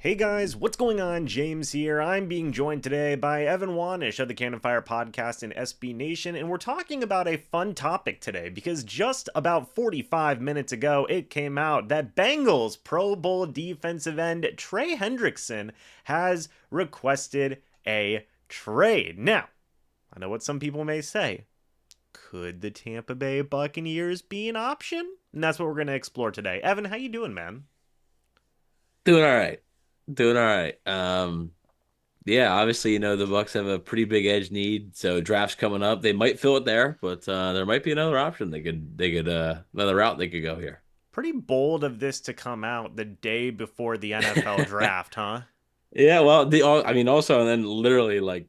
Hey guys, what's going on? James here. I'm being joined today by Evan Wanish of the Cannon Fire Podcast and SB Nation, and we're talking about a fun topic today because just about 45 minutes ago, it came out that Bengals Pro Bowl defensive end Trey Hendrickson has requested a trade. Now, I know what some people may say. Could the Tampa Bay Buccaneers be an option? And that's what we're going to explore today. Evan, how you doing, man? Doing all right. Doing all right. Yeah, obviously, the Bucs have a pretty big edge need, so draft's coming up. They might fill it there, but there might be another option. They could another route they could go here. Pretty bold of this to come out the day before the NFL draft, huh? Yeah, well, I mean, also, and then literally like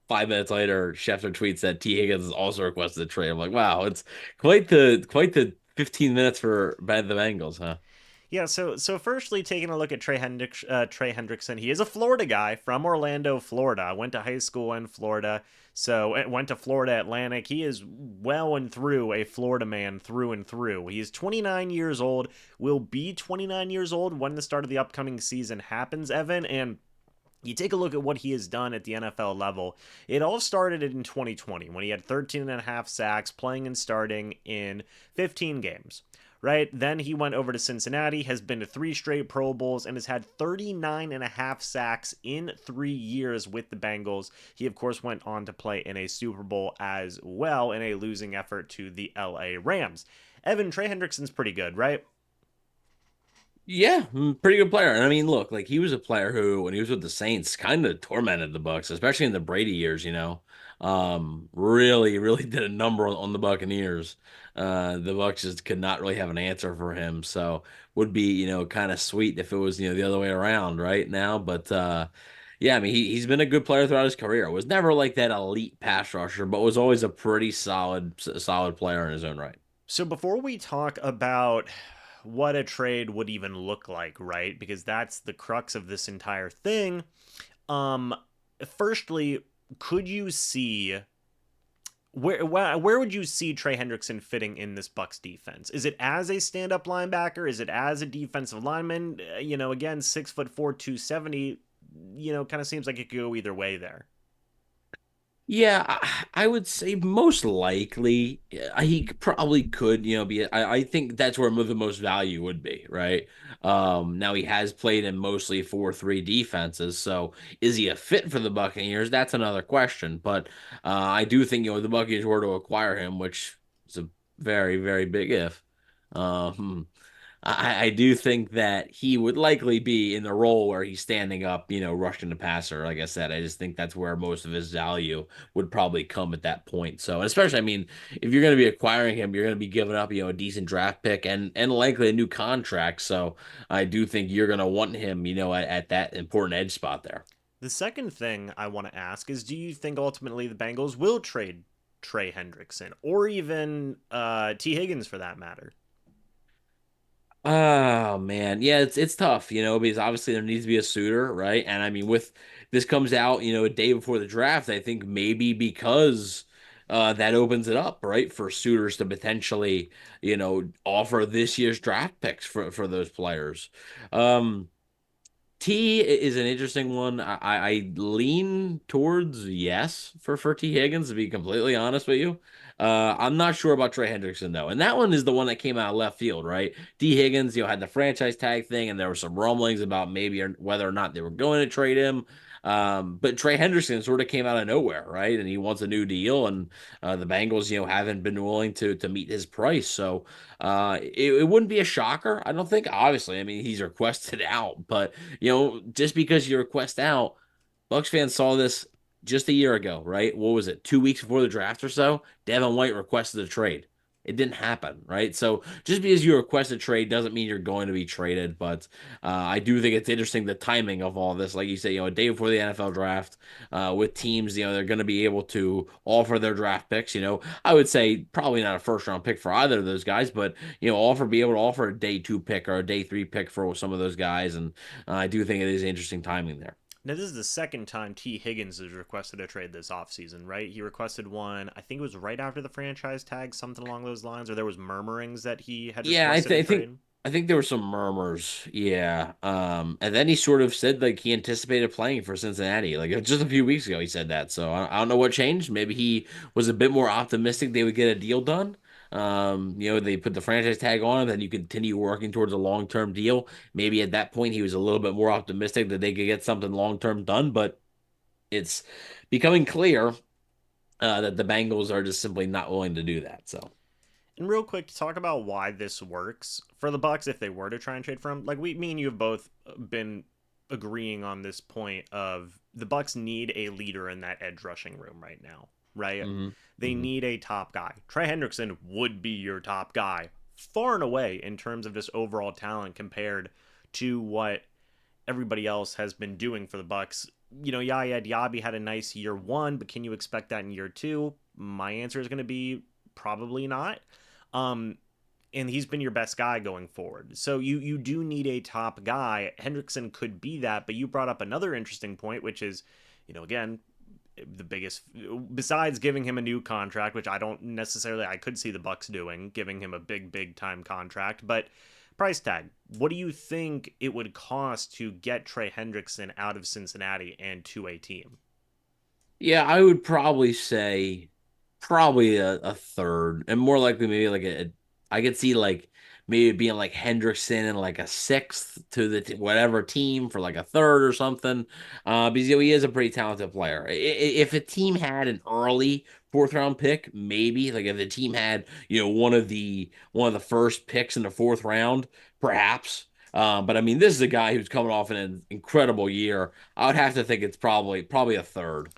5 minutes later, Schefter tweets that T. Higgins has also requested a trade. I'm like, wow, it's quite the 15 minutes for the Bengals, huh? Yeah, so firstly, taking a look at Trey Hendrickson, he is a Florida guy from Orlando, Florida. Went to high school in Florida, so went to Florida Atlantic. He is well and through a Florida man through and through. He is 29 years old, will be 29 years old when the start of the upcoming season happens, Evan, and you take a look at what he has done at the NFL level. It all started in 2020 when he had 13 and a half sacks playing and starting in 15 games. Right? Then he went over to Cincinnati, has been to three straight Pro Bowls, and has had 39 and a half sacks in 3 years with the Bengals. He, of course, went on to play in a Super Bowl as well in a losing effort to the LA Rams. Evan, Trey Hendrickson's pretty good, right? Yeah, pretty good player. And I mean, look, like he was a player who, when he was with the Saints, kind of tormented the Bucs, especially in the Brady years. Really, really did a number on the Buccaneers. The Bucs just could not really have an answer for him. So would be, kind of sweet if it was, the other way around right now. But yeah, I mean, he's been a good player throughout his career. Was never like that elite pass rusher, but was always a pretty solid player in his own right. So before we talk about what a trade would even look like, right? Because that's the crux of this entire thing. Um, firstly, could you see where would you see Trey Hendrickson fitting in this Bucs defense? Is it as a stand-up linebacker? Is it as a defensive lineman? Again, 6'4", 270. Kind of seems like it could go either way there. Yeah, I would say most likely he probably could, be. I think that's where the most value would be, right? Now he has played in mostly 4-3 defenses, so is he a fit for the Buccaneers? That's another question. But I do think the Buccaneers were to acquire him, which is a very, very big if. Um, I do think that he would likely be in the role where he's standing up, rushing the passer. Like I said, I just think that's where most of his value would probably come at that point. So, especially, I mean, if you're going to be acquiring him, you're going to be giving up, a decent draft pick and likely a new contract. So, I do think you're going to want him, at that important edge spot there. The second thing I want to ask is, do you think ultimately the Bengals will trade Trey Hendrickson or even T. Higgins for that matter? Oh man, yeah, it's tough, because obviously there needs to be a suitor, right? And I mean, with this comes out, a day before the draft, I think maybe because that opens it up, right, for suitors to potentially, offer this year's draft picks for those players. Um, T is an interesting one. I lean towards yes for T Higgins, to be completely honest with you. I'm not sure about Trey Hendrickson though, and that one is the one that came out of left field, right? T Higgins, had the franchise tag thing, and there were some rumblings about maybe or whether or not they were going to trade him. But Trey Henderson sort of came out of nowhere, right? And he wants a new deal, and the Bengals, haven't been willing to meet his price. So it wouldn't be a shocker, I don't think. Obviously, I mean he's requested out, but just because you request out, Bucks fans saw this just a year ago, right? What was it? 2 weeks before the draft or so, Devin White requested a trade. It didn't happen, right? So just because you request a trade doesn't mean you're going to be traded. But I do think it's interesting the timing of all this. Like you say, a day before the NFL draft, with teams, they're going to be able to offer their draft picks. I would say probably not a first round pick for either of those guys, but be able to offer a day two pick or a day three pick for some of those guys. And I do think it is interesting timing there. Now, this is the second time T. Higgins has requested a trade this offseason, right? He requested one, I think it was right after the franchise tag, something along those lines, or there was murmurings that he had Yeah, I, requested th a I think trade. I think there were some murmurs, yeah. And then he sort of said like he anticipated playing for Cincinnati, like just a few weeks ago. He said that, so I don't know what changed. Maybe he was a bit more optimistic they would get a deal done. They put the franchise tag on him, then you continue working towards a long-term deal. Maybe at that point he was a little bit more optimistic that they could get something long-term done, but it's becoming clear that the Bengals are just simply not willing to do that. So. And real quick, to talk about why this works for the Bucs if they were to try and trade for him. Like me and you have both been agreeing on this point of the Bucs need a leader in that edge rushing room right now, right? Hmm. They need a top guy. Trey Hendrickson would be your top guy far and away in terms of just overall talent compared to what everybody else has been doing for the Bucs. You know, Yaya Diaby had a nice year one, but can you expect that in year two? My answer is going to be probably not. Um, and he's been your best guy going forward. So you do need a top guy. Hendrickson could be that, but you brought up another interesting point, which is, again, the biggest besides giving him a new contract, which I don't necessarily I could see the Bucs doing, giving him a big time contract, but price tag. What do you think it would cost to get Trey Hendrickson out of Cincinnati and to a team? Yeah, I would probably say probably a third, and more likely maybe like I could see like maybe it being like Hendrickson and like a sixth to the whatever team for like a third or something. Because he is a pretty talented player. If a team had an early fourth round pick, maybe like if the team had one of the first picks in the fourth round, perhaps. But I mean, this is a guy who's coming off an incredible year. I would have to think it's probably a third.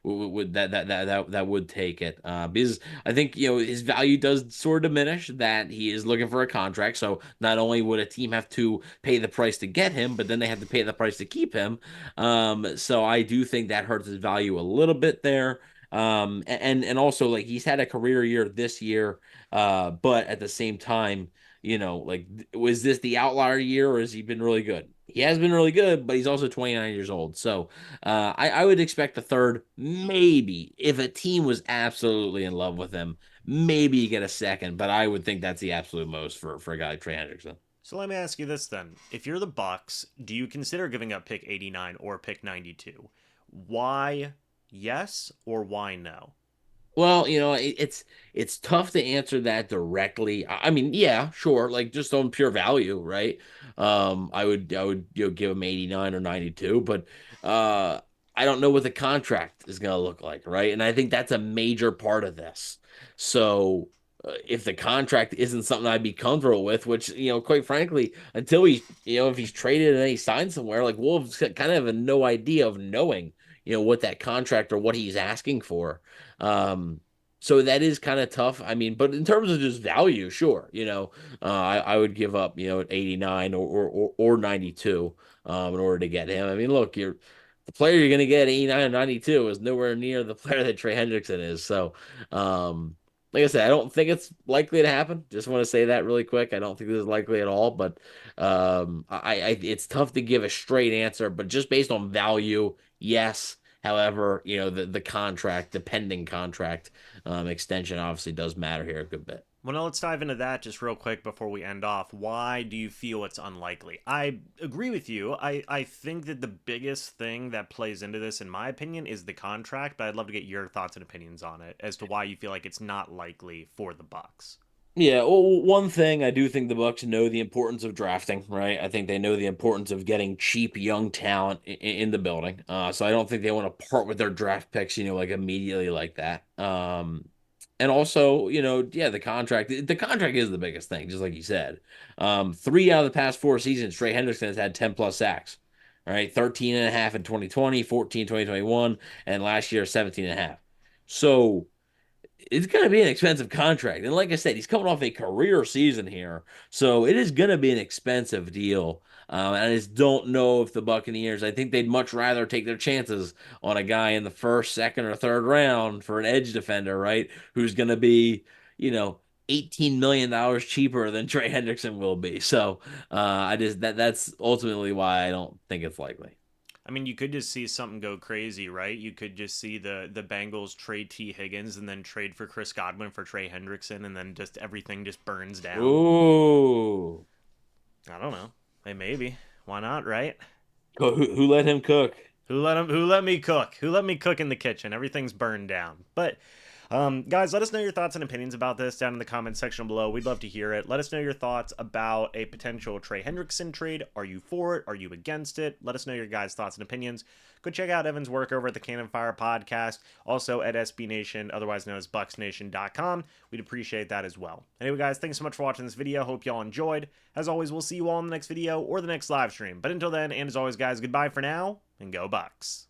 Would that would take it because I think his value does sort of diminish that he is looking for a contract. So not only would a team have to pay the price to get him, but then they have to pay the price to keep him. So I do think that hurts his value a little bit there. And also like he's had a career year this year, but at the same time, like was this the outlier year or has he been really good? He has been really good, but he's also 29 years old. So I would expect the third, maybe if a team was absolutely in love with him, maybe you get a second, but I would think that's the absolute most for a guy like Trey Hendrickson. So let me ask you this then. If you're the Bucs, do you consider giving up pick 89 or pick 92? Why yes or why no? Well, it's tough to answer that directly. I mean, yeah, sure, like just on pure value, right? I would give him 89 or 92, but uh I don't know what the contract is going to look like, right? And I think that's a major part of this. So, if the contract isn't something I'd be comfortable with, which, quite frankly, until if he's traded and then he signs somewhere, like Wolves kind of have no idea of knowing, what that contract or what he's asking for. Um, so that is kind of tough. I mean, but in terms of just value, sure, I would give up, 89 or 92 in order to get him. I mean, look, the player you're going to get 89 and 92 is nowhere near the player that Trey Hendrickson is. So, like I said, I don't think it's likely to happen. Just want to say that really quick. I don't think this is likely at all, but it's tough to give a straight answer, but just based on value, yes. However, the contract, the pending contract extension obviously does matter here a good bit. Well, now let's dive into that just real quick before we end off. Why do you feel it's unlikely? I agree with you. I think that the biggest thing that plays into this, in my opinion, is the contract, but I'd love to get your thoughts and opinions on it as to why you feel like it's not likely for the Bucs. Yeah, well, one thing I do think the Bucks know the importance of drafting, right? I think they know the importance of getting cheap young talent in the building. So I don't think they want to part with their draft picks, like immediately like that. And also, yeah, the contract is the biggest thing, just like you said. Three out of the past four seasons, Trey Hendrickson has had 10 plus sacks, all right? 13 and a half in 2020, 14, 2021, and last year, 17 and a half. So it's going to be an expensive contract. And like I said, he's coming off a career season here. So it is going to be an expensive deal. And I just don't know if the Buccaneers, I think they'd much rather take their chances on a guy in the first, second, or third round for an edge defender, right? Who's going to be, you know, $18 million cheaper than Trey Hendrickson will be. So I just that's ultimately why I don't think it's likely. I mean, you could just see something go crazy, right? You could just see the Bengals trade T. Higgins and then trade for Chris Godwin for Trey Hendrickson, and then just everything just burns down. Ooh. I don't know. Hey, maybe. Why not, right? Who let him cook? Who let me cook? Who let me cook in the kitchen? Everything's burned down. But guys, let us know your thoughts and opinions about this down in the comments section below. We'd love to hear it. Let us know your thoughts about a potential Trey Hendrickson trade. Are you for it? Are you against it? Let us know your guys' thoughts and opinions. Go check out Evan's work over at the Cannon Fire podcast, also at SB Nation, otherwise known as BucsNation.com. We'd appreciate that as well. Anyway, guys, thanks so much for watching this video. Hope y'all enjoyed. As always, we'll see you all in the next video or the next live stream. But until then, and as always, guys, goodbye for now, and go Bucs.